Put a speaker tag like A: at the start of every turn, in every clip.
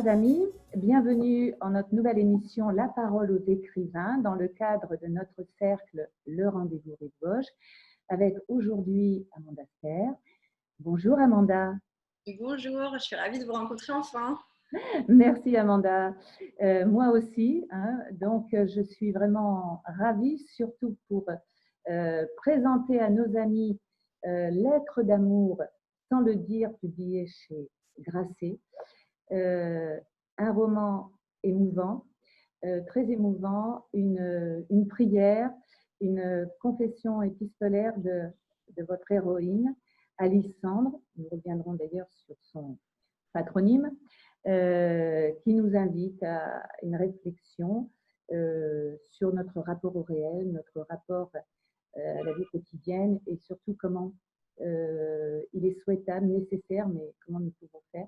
A: amis, bienvenue en notre nouvelle émission La parole aux écrivains dans le cadre de notre cercle Le Rendez-vous Rive Gauche avec aujourd'hui Amanda Serre. Bonjour Amanda.
B: Bonjour, je suis ravie de vous rencontrer enfin.
A: Merci Amanda. Moi aussi, donc je suis vraiment ravie, surtout pour présenter à nos amis Lettres d'amour sans le dire, publié chez Grasset. Un roman émouvant, très émouvant, une prière, une confession épistolaire de votre héroïne, Alissandre. Nous reviendrons d'ailleurs sur son patronyme, qui nous invite à une réflexion sur notre rapport au réel, notre rapport à la vie quotidienne et surtout comment il est souhaitable, nécessaire, mais comment nous pouvons faire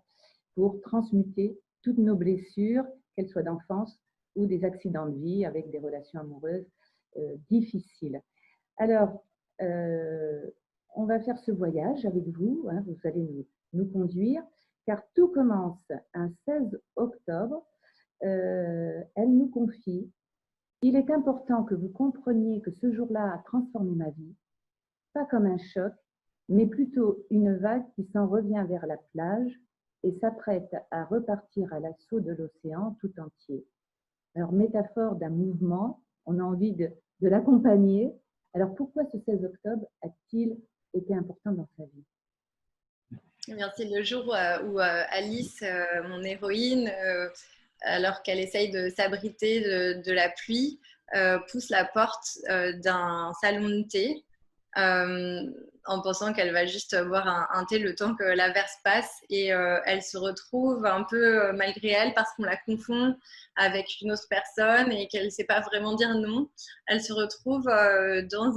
A: pour transmuter toutes nos blessures, qu'elles soient d'enfance ou des accidents de vie avec des relations amoureuses difficiles. Alors, on va faire ce voyage avec vous, vous allez nous conduire, car tout commence un 16 octobre. Elle nous confie « Il est important que vous compreniez que ce jour-là a transformé ma vie, pas comme un choc, mais plutôt une vague qui s'en revient vers la plage et s'apprête à repartir à l'assaut de l'océan tout entier. » Alors, métaphore d'un mouvement, on a envie de l'accompagner. Alors, pourquoi ce 16 octobre a-t-il été important dans sa vie?
B: C'est le jour où Alice, mon héroïne, alors qu'elle essaye de s'abriter de la pluie, pousse la porte d'un salon de thé en pensant qu'elle va juste boire un thé le temps que l'averse passe, et elle se retrouve un peu malgré elle parce qu'on la confond avec une autre personne et qu'elle ne sait pas vraiment dire non. Elle se retrouve dans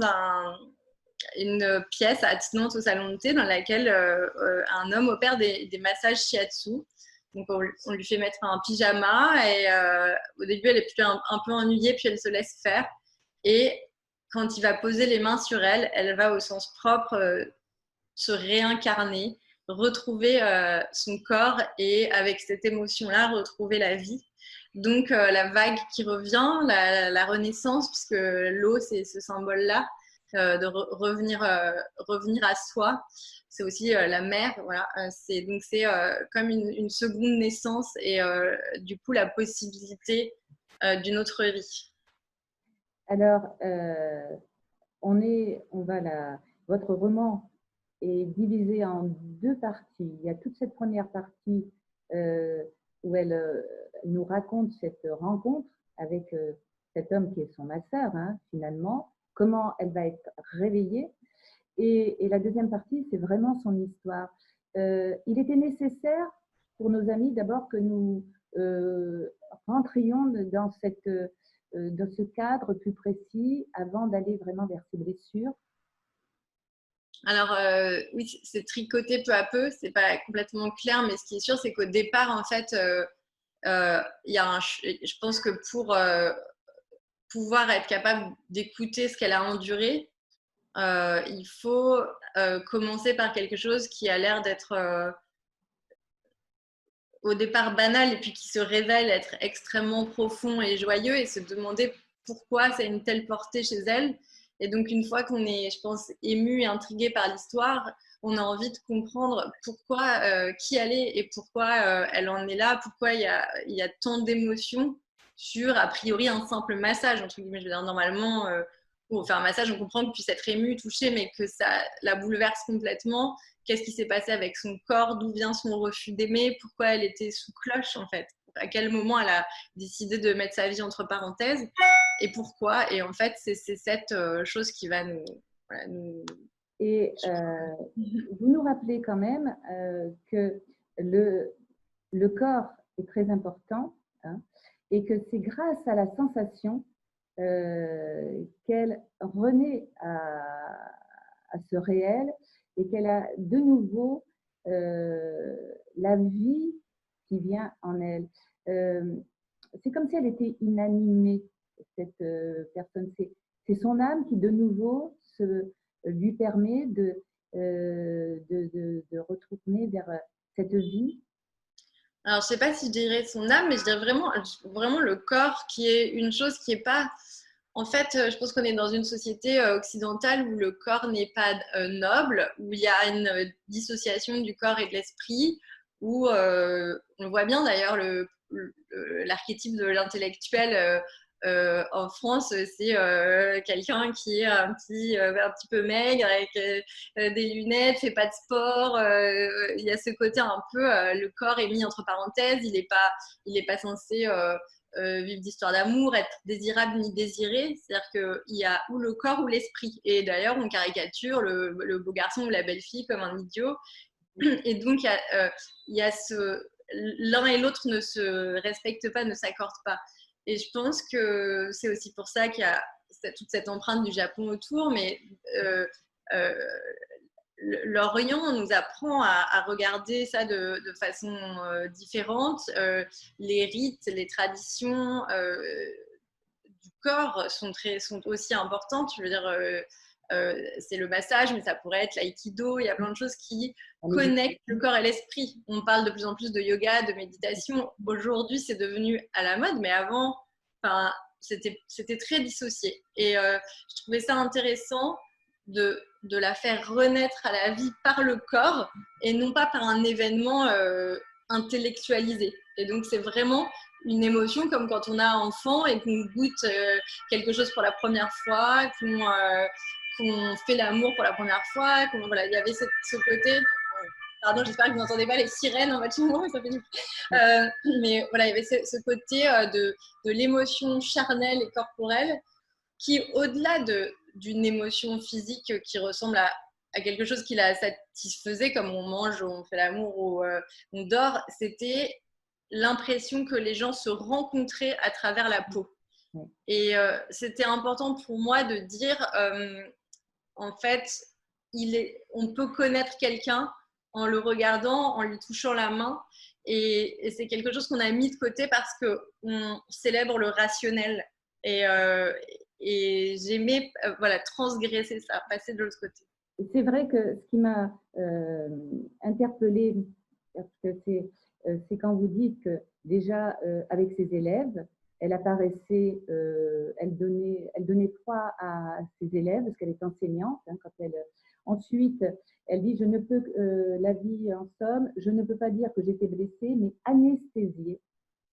B: une pièce attenante au salon de thé dans laquelle un homme opère des massages shiatsu. Donc on lui fait mettre un pyjama et au début elle est plutôt un peu ennuyée, puis elle se laisse faire, et quand il va poser les mains sur elle, elle va au sens propre se réincarner, retrouver son corps et avec cette émotion-là retrouver la vie. Donc la vague qui revient, la renaissance, puisque l'eau c'est ce symbole-là, de revenir à soi. C'est aussi la mer, voilà. C'est comme une seconde naissance et du coup la possibilité d'une autre vie.
A: Alors, votre roman est divisé en deux parties. Il y a toute cette première partie où elle nous raconte cette rencontre avec cet homme qui est son masseur, finalement, comment elle va être réveillée. Et la deuxième partie, c'est vraiment son histoire. Il était nécessaire pour nos amis d'abord que nous rentrions dans ce cadre plus précis avant d'aller vraiment vers ces blessures.
B: Alors oui, c'est tricoté peu à peu, c'est pas complètement clair, mais ce qui est sûr, c'est qu'au départ, en fait, je pense que pour pouvoir être capable d'écouter ce qu'elle a enduré, il faut commencer par quelque chose qui a l'air d'être au départ banal et puis qui se révèle être extrêmement profond et joyeux, et se demander pourquoi ça a une telle portée chez elle. Et donc une fois qu'on est, je pense, ému et intrigué par l'histoire, on a envie de comprendre pourquoi, qui elle est et pourquoi elle en est là, pourquoi il y a tant d'émotions sur, a priori, un simple massage, entre guillemets. Je veux dire, normalement, pour faire un massage, on comprend qu'on puisse être ému, touché, mais que ça la bouleverse complètement. Qu'est-ce qui s'est passé avec son corps, d'où vient son refus d'aimer, pourquoi elle était sous cloche en fait, à quel moment elle a décidé de mettre sa vie entre parenthèses et pourquoi. Et en fait, c'est cette chose qui va nous...
A: Et vous nous rappelez quand même que le corps est très important, et que c'est grâce à la sensation qu'elle renaît à ce réel et qu'elle a de nouveau la vie qui vient en elle. C'est comme si elle était inanimée, cette personne. C'est son âme qui de nouveau lui permet de retourner vers cette vie.
B: Alors, je sais pas si je dirais son âme, mais je dirais vraiment le corps qui est une chose qui est pas. En fait, je pense qu'on est dans une société occidentale où le corps n'est pas noble, où il y a une dissociation du corps et de l'esprit, où on voit bien d'ailleurs l'archétype de l'intellectuel en France, c'est quelqu'un qui est un petit peu maigre avec des lunettes, fait pas de sport. Il y a ce côté un peu, le corps est mis entre parenthèses, il est pas censé vivre d'histoire d'amour, être désirable ni désiré. C'est-à-dire qu'il y a ou le corps ou l'esprit. Et d'ailleurs, on caricature le beau garçon ou la belle fille comme un idiot. Et donc, il y a l'un et l'autre ne se respectent pas, ne s'accordent pas. Et je pense que c'est aussi pour ça qu'il y a toute cette empreinte du Japon autour, mais euh, l'Orient nous apprend à regarder ça de façon différente. Les rites, les traditions du corps sont aussi importantes. Je veux dire, c'est le massage, mais ça pourrait être l'aïkido. Il y a plein de choses qui connectent le corps et l'esprit. On parle de plus en plus de yoga, de méditation. Aujourd'hui, c'est devenu à la mode, mais avant, c'était très dissocié. Et je trouvais ça intéressant de la faire renaître à la vie par le corps et non pas par un événement intellectualisé. Et donc, c'est vraiment une émotion comme quand on a enfant et qu'on goûte quelque chose pour la première fois, qu'on fait l'amour pour la première fois. Voilà, il y avait ce côté. Pardon, j'espère que vous n'entendez pas les sirènes en bâtiment, ça fait du mais voilà, il y avait ce côté de l'émotion charnelle et corporelle qui, au-delà d'une émotion physique qui ressemble à quelque chose qui la satisfaisait, comme on mange, on fait l'amour ou on dort, c'était l'impression que les gens se rencontraient à travers la peau. Et c'était important pour moi de dire, en fait, on peut connaître quelqu'un en le regardant, en lui touchant la main. Et c'est quelque chose qu'on a mis de côté parce qu'on célèbre le rationnel. Et j'aimais voilà, transgresser ça, passer de l'autre côté.
A: C'est vrai que ce qui m'a interpellée, c'est quand vous dites que déjà avec ses élèves, elle apparaissait, elle donnait foi à ses élèves parce qu'elle est enseignante. Hein, ensuite, elle dit je ne peux la vie en somme, je ne peux pas dire que j'étais blessée, mais anesthésiée,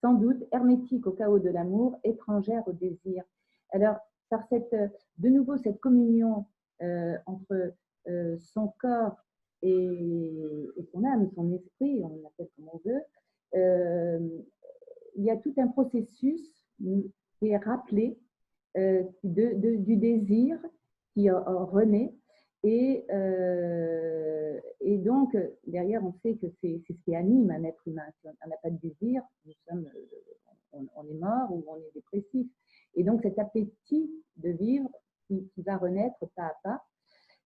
A: sans doute hermétique au chaos de l'amour, étrangère au désir. Alors par de nouveau cette communion entre son corps et son âme, son esprit, on l'appelle comme on veut, il y a tout un processus qui est rappelé du désir qui renaît. Et donc, derrière, on sait que c'est ce qui anime un être humain. Si on n'a pas de désir, on est mort ou on est dépressif. Et donc, cet appétit de vivre qui va renaître pas à pas.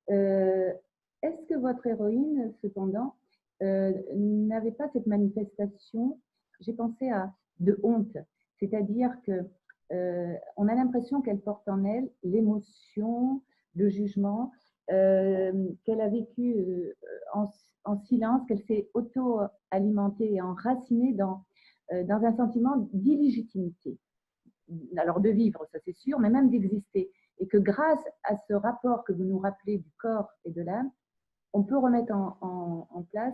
A: Est-ce que votre héroïne, cependant, n'avait pas cette manifestation, j'ai pensé de honte, c'est-à-dire que on a l'impression qu'elle porte en elle l'émotion, le jugement, qu'elle a vécu en silence, qu'elle s'est auto-alimentée et enracinée dans un sentiment d'illégitimité. Alors de vivre, ça c'est sûr, mais même d'exister. Et que grâce à ce rapport que vous nous rappelez du corps et de l'âme, on peut remettre en place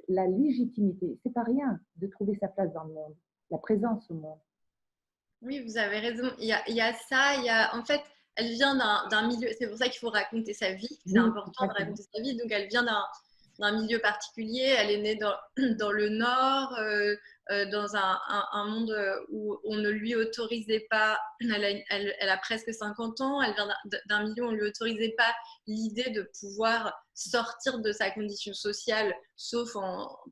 A: la légitimité. C'est pas rien de trouver sa place dans le monde, la présence au monde.
B: Oui, vous avez raison. Il y a ça, en fait, elle vient d'un milieu, c'est pour ça qu'il faut raconter sa vie, c'est important de raconter sa vie. Donc, elle vient d'un milieu particulier, elle est née dans le Nord, dans un monde où on ne lui autorisait pas, elle a presque 50 ans, elle vient d'un milieu où on ne lui autorisait pas l'idée de pouvoir sortir de sa condition sociale, sauf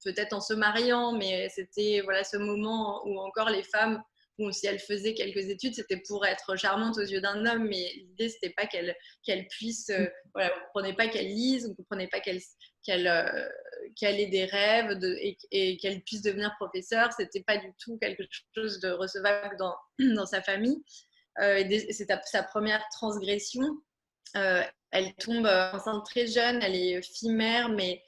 B: peut-être en se mariant, mais c'était voilà, ce moment où encore les femmes, bon, si elle faisait quelques études, c'était pour être charmante aux yeux d'un homme, mais l'idée, c'était pas qu'elle puisse, voilà, on ne comprenait pas qu'elle lise, on ne comprenait pas qu'elle ait des rêves et qu'elle puisse devenir professeure. C'était pas du tout quelque chose de recevable dans sa famille. C'est sa première transgression. Elle tombe enceinte très jeune, elle est fille-mère, mais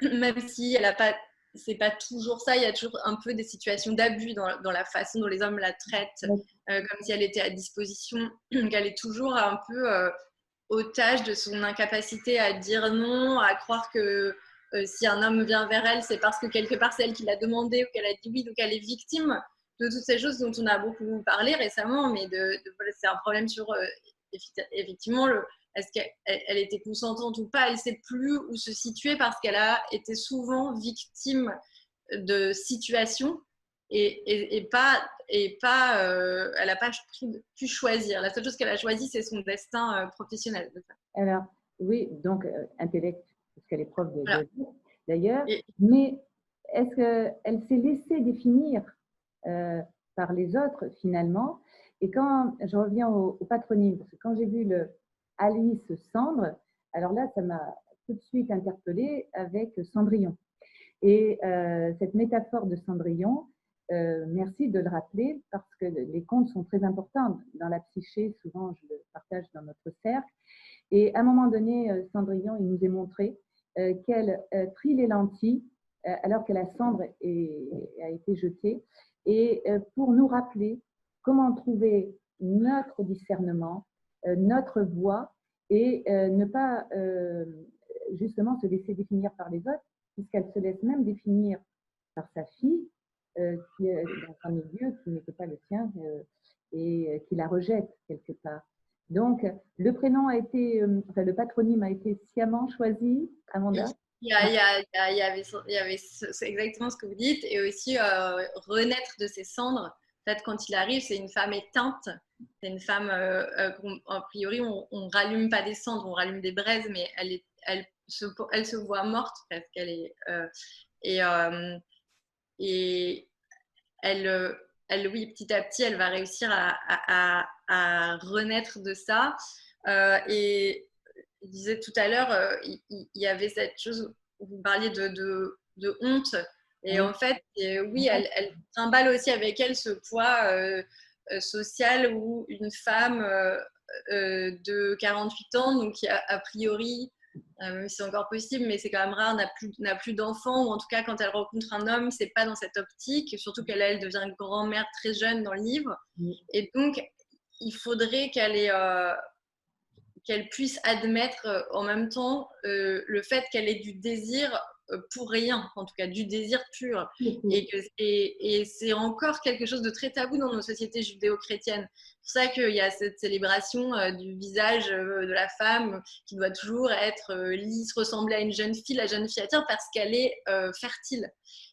B: même si elle n'a pas c'est pas toujours ça. Il y a toujours un peu des situations d'abus dans la façon dont les hommes la traitent, comme si elle était à disposition, qu'elle est toujours un peu otage de son incapacité à dire non, à croire que si un homme vient vers elle, c'est parce que quelque part c'est elle qui l'a demandé ou qu'elle a dit oui, donc elle est victime de toutes ces choses dont on a beaucoup parlé récemment, mais c'est un problème sur effectivement est-ce qu'elle était consentante ou pas, elle ne sait plus où se situer parce qu'elle a été souvent victime de situations et pas elle n'a pas pu choisir. La seule chose qu'elle a choisie, c'est son destin professionnel.
A: Alors, oui, donc intellect, parce qu'elle est prof
B: voilà.
A: d'ailleurs, mais est-ce qu'elle s'est laissée définir par les autres finalement? Et quand je reviens au patronyme, parce que quand j'ai vu le Alice Cendre, alors là, ça m'a tout de suite interpellée avec Cendrillon. Et cette métaphore de Cendrillon, merci de le rappeler parce que les contes sont très importants dans la psyché, souvent je le partage dans notre cercle. Et à un moment donné, Cendrillon, il nous est montré qu'elle trie les lentilles alors que la cendre a été jetée, et pour nous rappeler comment trouver notre discernement, notre voie, et ne pas justement se laisser définir par les autres, puisqu'elle se laisse même définir par sa fille, qui est dans un milieu qui n'était pas le sien, et qui la rejette quelque part. Donc, le prénom a été, enfin, le patronyme a été sciemment choisi, Amanda.
B: Il y avait c'est exactement ce que vous dites, et aussi renaître de ses cendres. En fait, quand il arrive, c'est une femme éteinte. C'est une femme, a priori, on rallume pas des cendres, on rallume des braises, mais elle se voit morte parce qu'elle est. Et oui, petit à petit, elle va réussir à renaître de ça. Et je disais tout à l'heure, il y avait cette chose où vous parliez de honte. Et en fait, oui, elle trimballe aussi avec elle ce poids social où une femme de 48 ans, donc qui a priori, même si c'est encore possible, mais c'est quand même rare, n'a plus d'enfants, ou en tout cas quand elle rencontre un homme, c'est pas dans cette optique, surtout qu'elle devient grand-mère très jeune dans le livre. Et donc, il faudrait qu'elle puisse admettre en même temps le fait qu'elle ait du désir pour rien, en tout cas du désir pur. Et c'est encore quelque chose de très tabou dans nos sociétés judéo-chrétiennes. C'est pour ça qu'il y a cette célébration du visage de la femme qui doit toujours être lisse, ressembler à une jeune fille. La jeune fille attire parce qu'elle est fertile.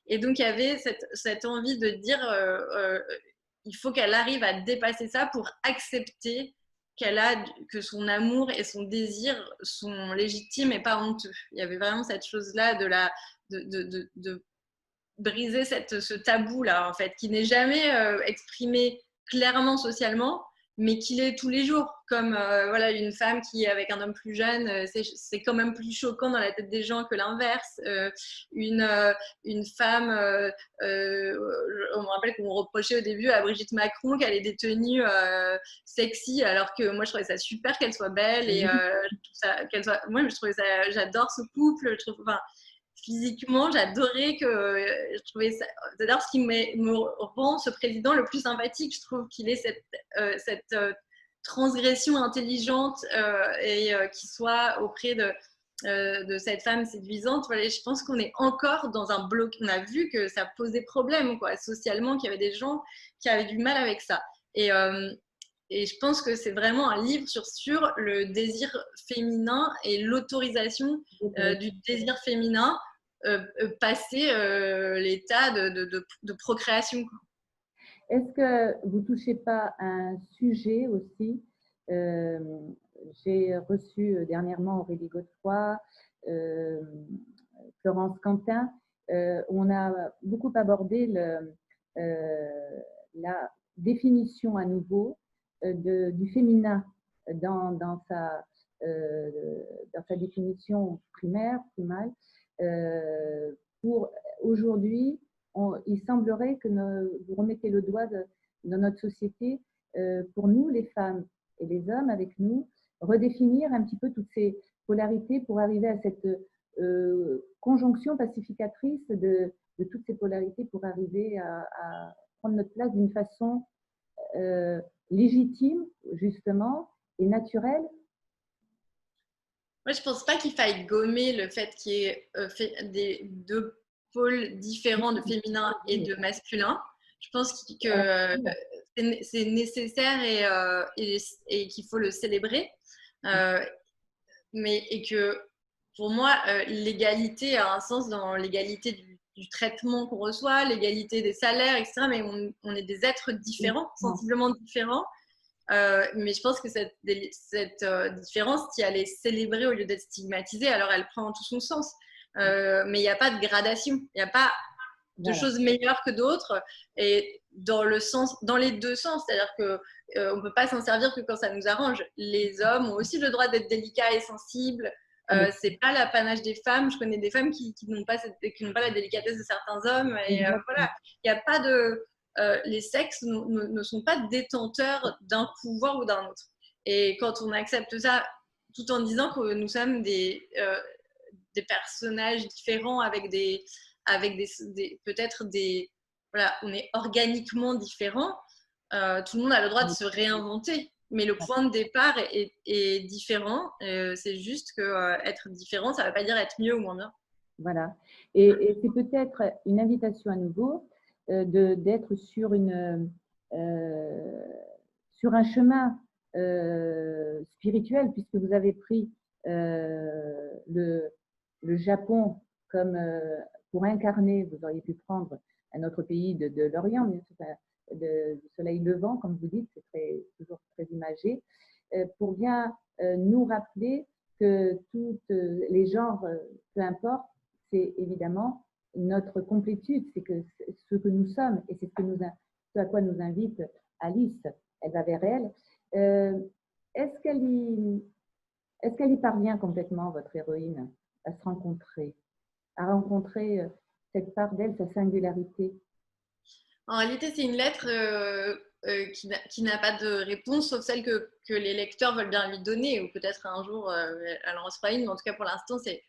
B: Et donc il y avait cette envie de dire il faut qu'elle arrive à dépasser ça pour accepter que son amour et son désir sont légitimes et pas honteux. Il y avait vraiment cette chose-là de briser ce tabou-là, en fait, qui n'est jamais exprimé clairement socialement, mais qu'il est tous les jours. Comme voilà, une femme qui est avec un homme plus jeune, c'est quand même plus choquant dans la tête des gens que l'inverse. Une femme, on me rappelle qu'on reprochait au début à Brigitte Macron qu'elle ait des tenues sexy, alors que moi je trouvais ça super qu'elle soit belle et moi je trouvais ça, j'adore ce couple, je trouve, enfin, physiquement, j'adorais je trouvais ça. D'ailleurs, ce qui me rend ce président le plus sympathique, je trouve qu'il ait cette transgression intelligente et qui soit auprès de cette femme séduisante. Voilà, je pense qu'on est encore dans un bloc. On a vu que ça posait problème, quoi, socialement, qu'il y avait des gens qui avaient du mal avec ça. Et je pense que c'est vraiment un livre sur le désir féminin et l'autorisation du désir féminin passer l'état de procréation.
A: Est-ce que vous ne touchez pas à un sujet aussi j'ai reçu dernièrement Aurélie Godefroy, Florence Quentin, où on a beaucoup abordé la définition à nouveau du féminin dans sa définition primaire, primale. Pour aujourd'hui, il semblerait que vous remettez le doigt dans notre société, pour nous les femmes et les hommes avec nous, redéfinir un petit peu toutes ces polarités pour arriver à cette conjonction pacificatrice de de toutes ces polarités pour arriver à prendre notre place d'une façon légitime, justement, et naturelle.
B: Moi, je pense pas qu'il faille gommer le fait qu'il y ait des deux pôles différents de féminin et de masculin. Je pense que c'est nécessaire et qu'il faut le célébrer. Et que pour moi, l'égalité a un sens dans l'égalité du traitement qu'on reçoit, l'égalité des salaires, etc. Mais on est des êtres différents, sensiblement différents. Mais je pense que cette différence, si elle est célébrée au lieu d'être stigmatisée, alors elle prend tout son sens. Mais il n'y a pas de gradation, il n'y a pas de choses meilleures que d'autres, et dans les deux sens, c'est-à-dire que on peut pas s'en servir que quand ça nous arrange. Les hommes ont aussi le droit d'être délicats et sensibles. C'est pas l'apanage des femmes. Je connais des femmes qui n'ont pas la délicatesse de certains hommes. Et voilà, il n'y a pas de les sexes ne sont pas détenteurs d'un pouvoir ou d'un autre. Et quand on accepte ça, tout en disant que nous sommes des personnages différents avec peut-être voilà, on est organiquement différents. Tout le monde a le droit de se réinventer, mais le point de départ est différent. C'est juste que être différent, ça ne veut pas dire être mieux ou moins bien.
A: Voilà. Et c'est peut-être une invitation à nouveau d'être sur un chemin spirituel, puisque vous avez pris le Japon comme pour incarner, vous auriez pu prendre un autre pays de l'Orient, du soleil levant, comme vous dites, c'est toujours très imagé, pour bien nous rappeler que tous les genres, peu importe, c'est évidemment notre complétude, c'est ce que nous sommes, et c'est ce à quoi nous invite Alice. Elle va vers elle. Est-ce qu'elle y parvient complètement, votre héroïne, à se rencontrer, à rencontrer cette part d'elle, sa singularité?
B: En réalité, c'est une lettre qui n'a pas de réponse, sauf celle que les lecteurs veulent bien lui donner, ou peut-être un jour elle en recevra une, mais en tout cas pour l'instant, c'est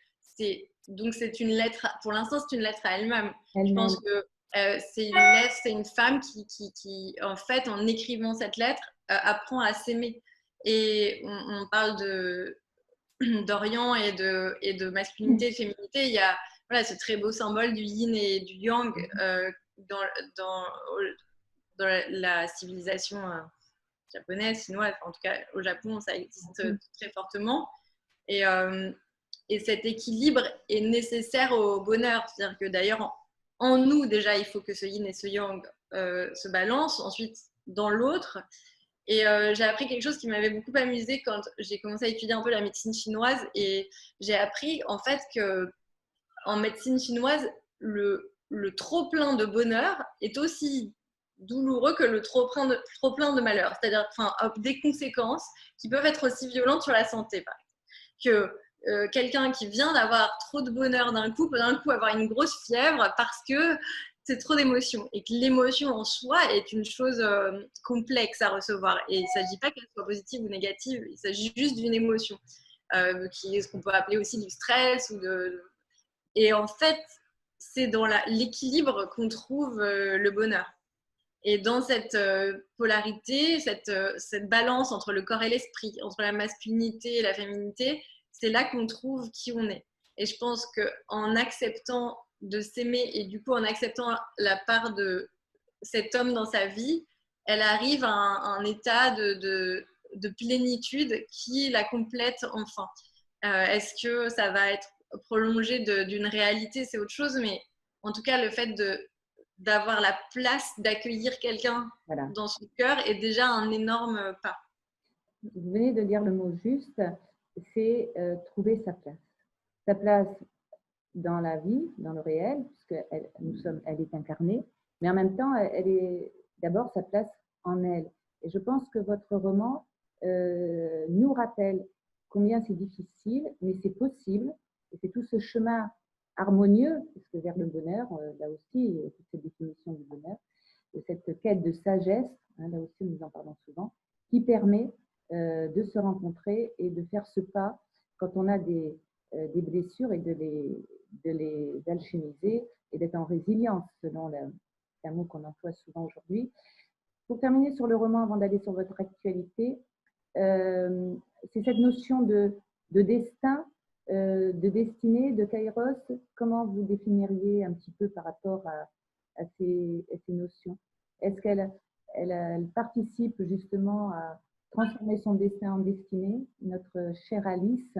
B: une lettre, pour l'instant, c'est une lettre à elle-même. Je pense que c'est une lettre, c'est une femme qui, en fait, en écrivant cette lettre, apprend à s'aimer. Et on parle d'Orient et de masculinité, de féminité. Il y a voilà, ce très beau symbole du yin et du yang dans la civilisation japonaise, chinoise, en tout cas au Japon, ça existe très fortement. Et cet équilibre est nécessaire au bonheur. C'est-à-dire que d'ailleurs, en nous, déjà, il faut que ce yin et ce yang se balancent. Ensuite, dans l'autre. Et j'ai appris quelque chose qui m'avait beaucoup amusée quand j'ai commencé à étudier un peu la médecine chinoise. Et j'ai appris, en fait, qu'en médecine chinoise, le trop-plein de bonheur est aussi douloureux que le trop-plein de malheur. C'est-à-dire des conséquences qui peuvent être aussi violentes sur la santé, par exemple. Que quelqu'un qui vient d'avoir trop de bonheur d'un coup peut d'un coup avoir une grosse fièvre parce que c'est trop d'émotions, et que l'émotion en soi est une chose complexe à recevoir, et il ne s'agit pas qu'elle soit positive ou négative, il s'agit juste d'une émotion qui est ce qu'on peut appeler aussi du stress et en fait c'est dans l'équilibre qu'on trouve le bonheur. Et dans cette polarité, cette balance entre le corps et l'esprit, entre la masculinité et la féminité, c'est là qu'on trouve qui on est. Et je pense qu'en acceptant de s'aimer et du coup en acceptant la part de cet homme dans sa vie, elle arrive à un état de plénitude qui la complète enfin. Est-ce que ça va être prolongé d'une réalité, c'est autre chose, mais en tout cas le fait d'avoir la place d'accueillir quelqu'un dans son cœur est déjà un énorme pas.
A: Vous venez de dire le mot juste, c'est trouver sa place. Sa place dans la vie, dans le réel, puisque elle est incarnée, mais en même temps, elle est d'abord sa place en elle. Et je pense que votre roman nous rappelle combien c'est difficile, mais c'est possible. Et c'est tout ce chemin harmonieux, parce que vers le bonheur, là aussi, toute cette définition du bonheur, de cette quête de sagesse, hein, là aussi nous en parlons souvent, qui permet de se rencontrer et de faire ce pas quand on a des blessures et de les alchimiser et d'être en résilience, selon le mot qu'on emploie souvent aujourd'hui. Pour terminer sur le roman, avant d'aller sur votre actualité, c'est cette notion de destin, de destinée, de kairos. Comment vous définiriez un petit peu par rapport à ces notions? Est-ce qu'elle participe justement à transformer son destin en destinée, notre chère Alice?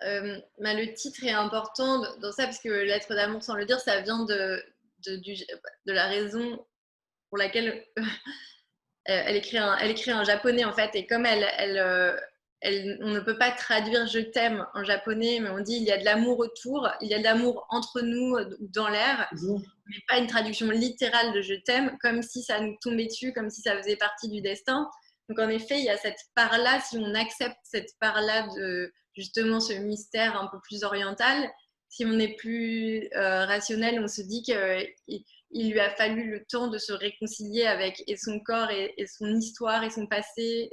B: Le titre est important dans ça, parce que lettre d'amour sans le dire, ça vient de la raison pour laquelle elle écrit en japonais en fait, et comme on ne peut pas traduire je t'aime en japonais, mais on dit il y a de l'amour autour, il y a de l'amour entre nous ou dans l'air, mais pas une traduction littérale de je t'aime, comme si ça nous tombait dessus, comme si ça faisait partie du destin. Donc en effet, il y a cette part-là, si on accepte cette part-là de justement ce mystère un peu plus oriental, si on est plus rationnel, on se dit qu'il lui a fallu le temps de se réconcilier avec et son corps et son histoire et son passé.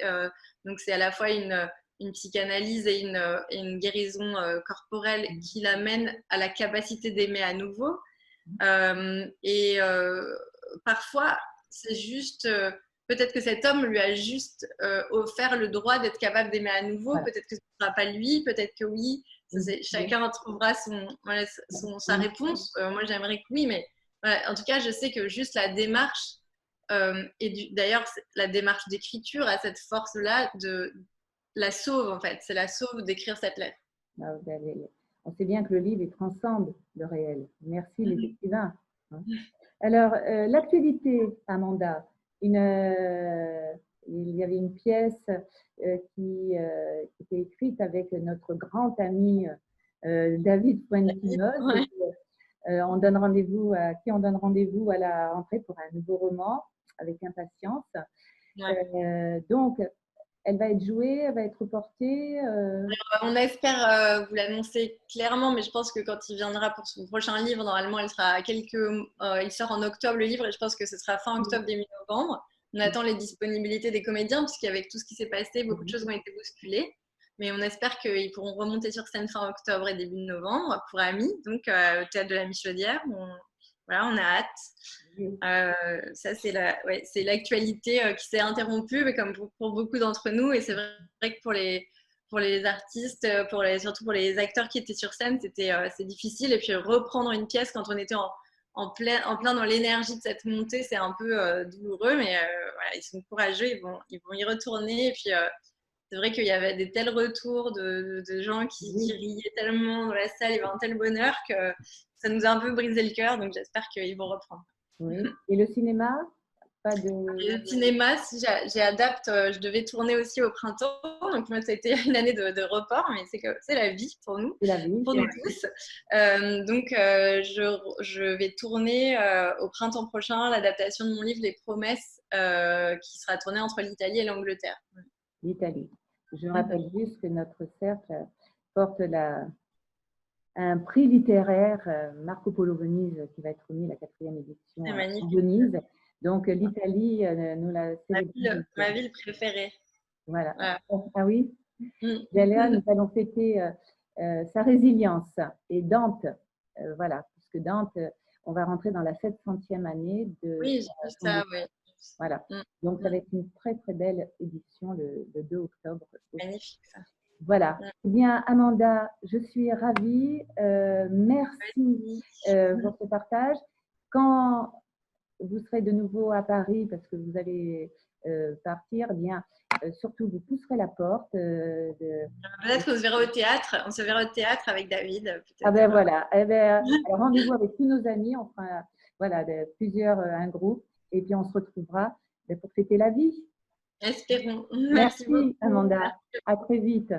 B: Donc c'est à la fois une psychanalyse et une guérison corporelle qui l'amène à la capacité d'aimer à nouveau. Parfois, c'est juste... peut-être que cet homme lui a juste offert le droit d'être capable d'aimer à nouveau. Voilà. Peut-être que ce ne sera pas lui, peut-être que oui. Chacun trouvera sa réponse. Moi, j'aimerais que oui, mais voilà. En tout cas, je sais que juste la démarche, et d'ailleurs, la démarche d'écriture a cette force-là de la sauve, en fait. C'est la sauve d'écrire cette lettre.
A: On sait bien que le livre, il transcende le réel. Merci les écrivains. Alors, l'actualité, Amanda. Il y avait une pièce qui était écrite avec notre grand ami David Fuentenos. Ouais. On donne rendez-vous à la rentrée pour un nouveau roman avec impatience. Ouais. Donc, elle va être jouée, elle va être reportée.
B: On espère vous l'annoncer clairement, mais je pense que quand il viendra pour son prochain livre, normalement, il sort en octobre le livre, et je pense que ce sera fin octobre, début novembre. On attend les disponibilités des comédiens, puisqu'avec tout ce qui s'est passé, beaucoup de choses ont été bousculées. Mais on espère qu'ils pourront remonter sur scène fin octobre et début novembre pour Amis, donc au Théâtre de la Michaudière. Voilà, on a hâte. Ça, c'est l'actualité qui s'est interrompue, mais comme pour beaucoup d'entre nous. Et c'est vrai que pour les artistes, surtout pour les acteurs qui étaient sur scène, c'est difficile. Et puis reprendre une pièce quand on était en plein dans l'énergie de cette montée, c'est un peu douloureux. Mais voilà, ils sont courageux, ils vont y retourner. Et puis c'est vrai qu'il y avait des tels retours de gens qui riaient tellement dans la salle, il y avait un tel bonheur que ça nous a un peu brisé le cœur, donc j'espère qu'ils vont reprendre.
A: Oui. Et le cinéma?
B: Le cinéma, si j'adapte, je devais tourner aussi au printemps, donc moi ça a été une année de report, mais c'est la vie pour nous, pour nous tous. Donc je vais tourner au printemps prochain l'adaptation de mon livre Les Promesses, qui sera tournée entre l'Italie et l'Angleterre.
A: L'Italie. Je rappelle juste que notre cercle porte un prix littéraire, Marco Polo Venise, qui va être remis la 4e édition à Venise. Donc l'Italie nous l'a célébré.
B: Ma ville préférée.
A: Voilà. Ah oui. Là, nous allons fêter sa résilience. Et Dante, voilà, puisque Dante, on va rentrer dans la 700e année de.
B: Oui, j'ai vu ça, oui.
A: Voilà. Donc, ça va être une très, très belle édition le 2 octobre.
B: Magnifique, ça.
A: Voilà. Eh bien, Amanda, je suis ravie. Merci pour ce partage. Quand vous serez de nouveau à Paris, parce que vous allez partir, eh bien, surtout, vous pousserez la porte.
B: Peut-être qu'on se verra au théâtre. On se verra au théâtre avec David.
A: Ah ben voilà. Eh ben, alors, rendez-vous avec tous nos amis. On fera un groupe. Et puis, on se retrouvera pour fêter la vie.
B: Espérons.
A: Merci Amanda. À très vite.